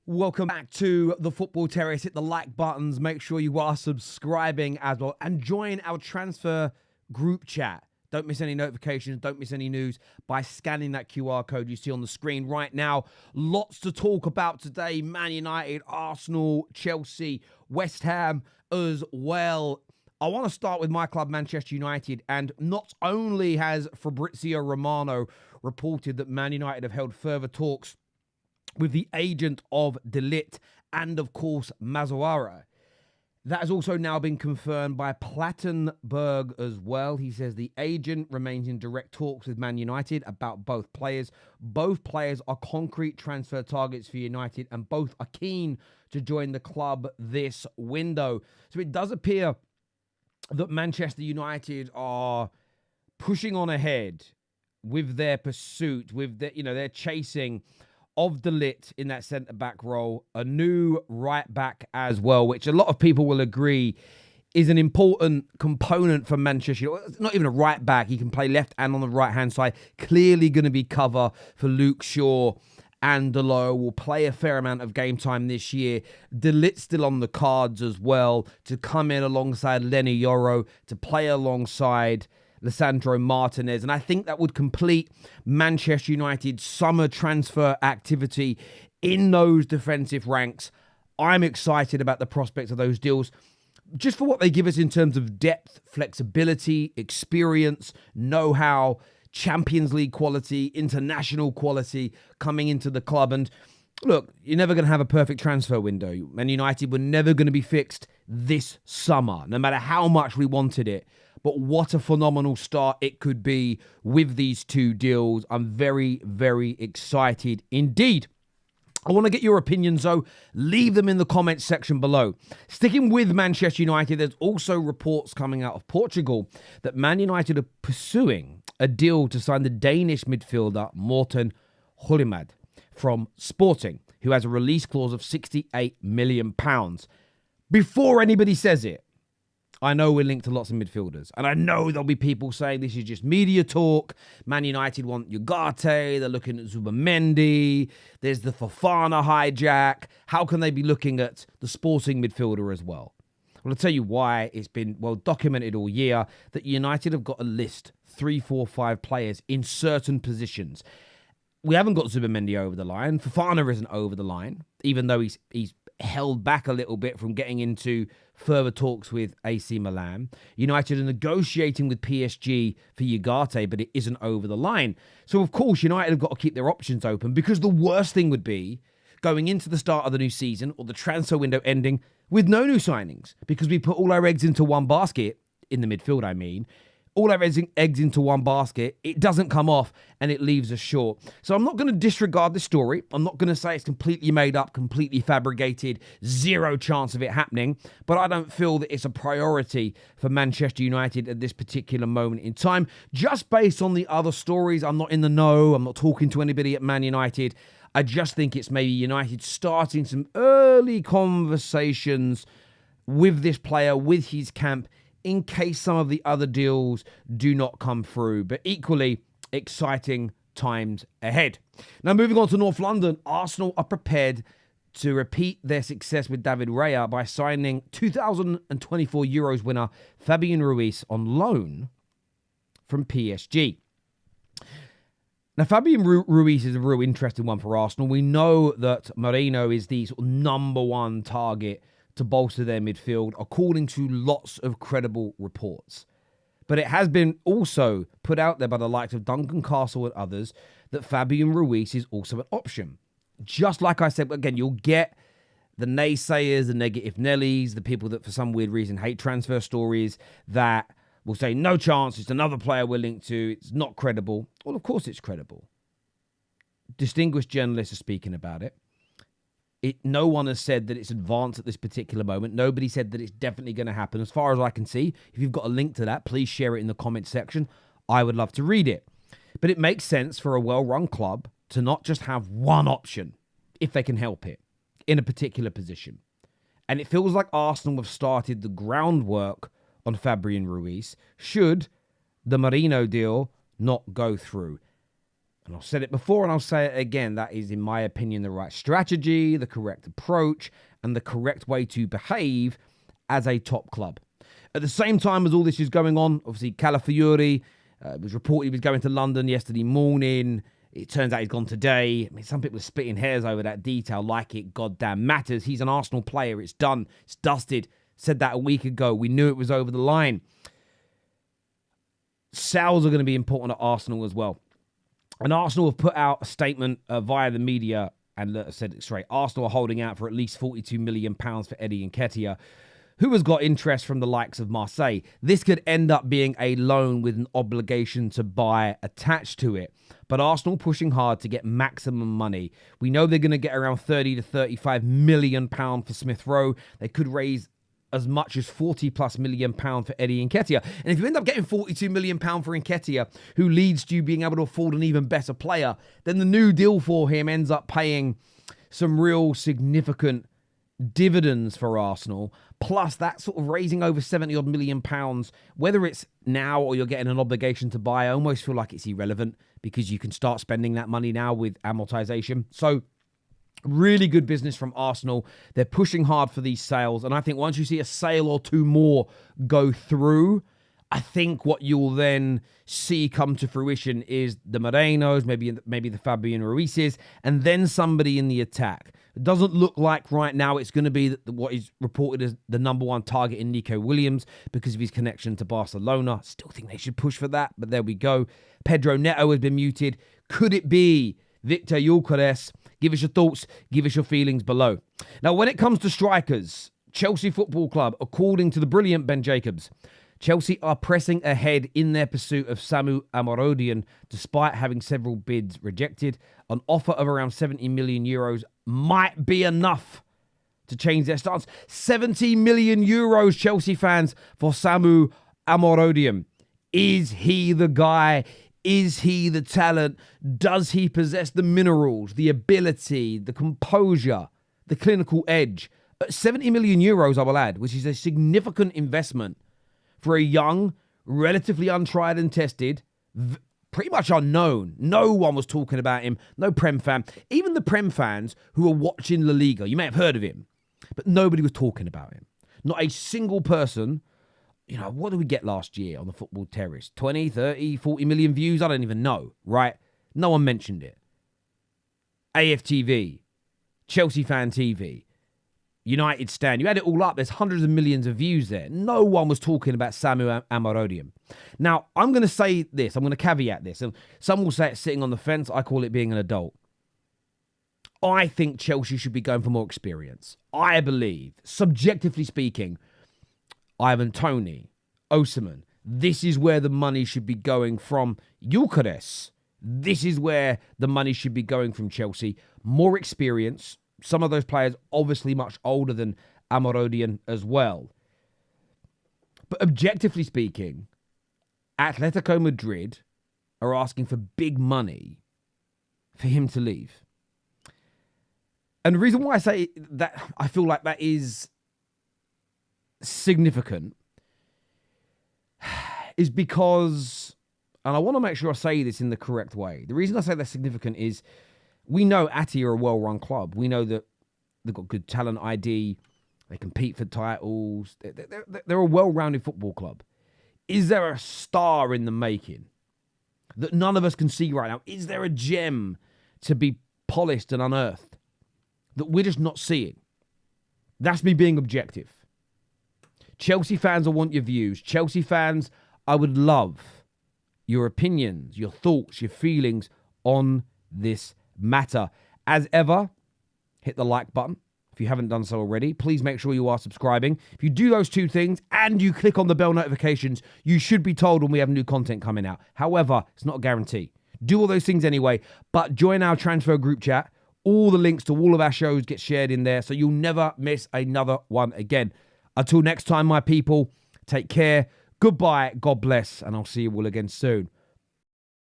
Welcome back to the Football Terrace. Hit the like buttons. Make sure you are subscribing as well. And join our transfer group chat. Don't miss any notifications. Don't miss any news by scanning that QR code you see on the screen right now. Lots to talk about today. Man United, Arsenal, Chelsea, West Ham as well. I want to start with my club, Manchester United. And not only has Fabrizio Romano reported that Man United have held further talks with the agent of Ligt and, of course, Mazraoui. That has also now been confirmed by Plattenberg as well. He says the agent remains in direct talks with Man United about both players. Both players are concrete transfer targets for United and both are keen to join the club this window. So it does appear that Manchester United are pushing on ahead with their pursuit, with their chasing of the Ligt in that centre-back role, a new right-back as well, which a lot of people will agree is an important component for Manchester United. Not even a right-back. He can play left and on the right-hand side. Clearly going to be cover for Luke Shaw and Dalot. Will play a fair amount of game time this year. De Ligt still on the cards as well to come in alongside Lenny Yoro, to play alongside Lisandro Martinez, and I think that would complete Manchester United's summer transfer activity in those defensive ranks. I'm excited about the prospects of those deals, just for what they give us in terms of depth, flexibility, experience, know-how, Champions League quality, international quality coming into the club. And look, you're never going to have a perfect transfer window. Man United were never going to be fixed this summer, no matter how much we wanted it. But what a phenomenal start it could be with these two deals. I'm very, very excited indeed. I want to get your opinions, though. Leave them in the comments section below. Sticking with Manchester United, there's also reports coming out of Portugal that Man United are pursuing a deal to sign the Danish midfielder Morten Hullemad from Sporting, who has a release clause of £68 million. Before anybody says it, I know we're linked to lots of midfielders, and I know there'll be people saying this is just media talk. Man United want Ugarte, they're looking at Zubamendi, there's the Fofana hijack. How can they be looking at the Sporting midfielder as well? Well, I'll tell you why. It's been well documented all year that United have got a list, 3, 4, 5 players in certain positions. We haven't got Zubamendi over the line. Fofana isn't over the line, even though he's held back a little bit from getting into further talks with AC Milan. United are negotiating with PSG for Ugarte, but it isn't over the line. So, of course, United have got to keep their options open, because the worst thing would be going into the start of the new season or the transfer window ending with no new signings, because we put all our eggs into one basket, in the midfield, I mean. All our eggs into one basket, it doesn't come off and it leaves us short. So I'm not going to disregard this story. I'm not going to say it's completely made up, completely fabricated, zero chance of it happening. But I don't feel that it's a priority for Manchester United at this particular moment in time. Just based on the other stories, I'm not in the know. I'm not talking to anybody at Man United. I just think it's maybe United starting some early conversations with this player, with his camp, in case some of the other deals do not come through. But equally exciting times ahead. Now, moving on to North London, Arsenal are prepared to repeat their success with David Raya by signing 2024 Euros winner Fabian Ruiz on loan from PSG. Now, Fabian Ruiz is a real interesting one for Arsenal. We know that Merino is the sort of number one target to bolster their midfield, according to lots of credible reports. But it has been also put out there by the likes of Duncan Castle and others that Fabian Ruiz is also an option. Just like I said, again, you'll get the naysayers, the negative Nellies, the people that for some weird reason hate transfer stories that will say, no chance, it's another player we're linked to, it's not credible. Well, of course it's credible. Distinguished journalists are speaking about it. No one has said that it's advanced at this particular moment. Nobody said that it's definitely going to happen. As far as I can see, if you've got a link to that, please share it in the comment section. I would love to read it. But it makes sense for a well-run club to not just have one option, if they can help it, in a particular position. And it feels like Arsenal have started the groundwork on Fabian Ruiz, should the Merino deal not go through. And I've said it before and I'll say it again. That is, in my opinion, the right strategy, the correct approach, and the correct way to behave as a top club. At the same time as all this is going on, obviously Calafiori was reported he was going to London yesterday morning. It turns out he's gone today. I mean, some people are splitting hairs over that detail like it goddamn matters. He's an Arsenal player. It's done. It's dusted. Said that a week ago. We knew it was over the line. Sales are going to be important at Arsenal as well. And Arsenal have put out a statement via the media and said it straight. Arsenal are holding out for at least £42 million for Eddie Nketiah, who has got interest from the likes of Marseille. This could end up being a loan with an obligation to buy attached to it. But Arsenal pushing hard to get maximum money. We know they're going to get around 30 to 35 million pounds for Smith Rowe. They could raise as much as 40 plus million pounds for Eddie Nketiah. And if you end up getting 42 million pounds for Nketiah, who leads to you being able to afford an even better player, then the new deal for him ends up paying some real significant dividends for Arsenal. Plus that sort of raising over 70 odd million pounds, whether it's now or you're getting an obligation to buy, I almost feel like it's irrelevant because you can start spending that money now with amortization. So really good business from Arsenal. They're pushing hard for these sales. And I think once you see a sale or two more go through, I think what you'll then see come to fruition is the Merinos, maybe the Fabian Ruizes, and then somebody in the attack. It doesn't look like right now it's going to be what is reported as the number one target in Nico Williams because of his connection to Barcelona. Still think they should push for that, but there we go. Pedro Neto has been muted. Could it be Victor Gyökeres? Give us your thoughts. Give us your feelings below. Now, when it comes to strikers, Chelsea Football Club, according to the brilliant Ben Jacobs, Chelsea are pressing ahead in their pursuit of Samu Omorodion, despite having several bids rejected. An offer of around 70 million euros might be enough to change their stance. 70 million euros, Chelsea fans, for Samu Omorodion. Is he the guy? Is he the talent? Does he possess the minerals, the ability, the composure, the clinical edge? At 70 million euros, I will add, which is a significant investment for a young, relatively untried and tested, pretty much unknown. No one was talking about him. No Prem fan. Even the Prem fans who are watching La Liga, you may have heard of him, but nobody was talking about him. Not a single person. You know, what did we get last year on the Football Terrace? 20, 30, 40 million views? I don't even know, right? No one mentioned it. AFTV, Chelsea Fan TV, United Stand. You add it all up, there's hundreds of millions of views there. No one was talking about Samu Omorodion. Now, I'm going to say this. I'm going to caveat this. And some will say it's sitting on the fence. I call it being an adult. I think Chelsea should be going for more experience. I believe, subjectively speaking, Ivan Toney, Osimhen, this is where the money should be going from Gyökeres. This is where the money should be going from Chelsea. More experience. Some of those players obviously much older than Omorodion as well. But objectively speaking, Atletico Madrid are asking for big money for him to leave. And the reason why I say that, I feel like that is significant, is because, and I want to make sure I say this in the correct way. The reason I say that's significant is we know Ati are a well-run club. We know that they've got good talent ID. They compete for titles. They're a well-rounded football club. Is there a star in the making that none of us can see right now? Is there a gem to be polished and unearthed that we're just not seeing? That's me being objective. Chelsea fans, I want your views. Chelsea fans, I would love your opinions, your thoughts, your feelings on this matter. As ever, hit the like button if you haven't done so already. Please make sure you are subscribing. If you do those two things and you click on the bell notifications, you should be told when we have new content coming out. However, it's not a guarantee. Do all those things anyway, but join our transfer group chat. All the links to all of our shows get shared in there, so you'll never miss another one again. Until next time, my people, take care. Goodbye, God bless, and I'll see you all again soon.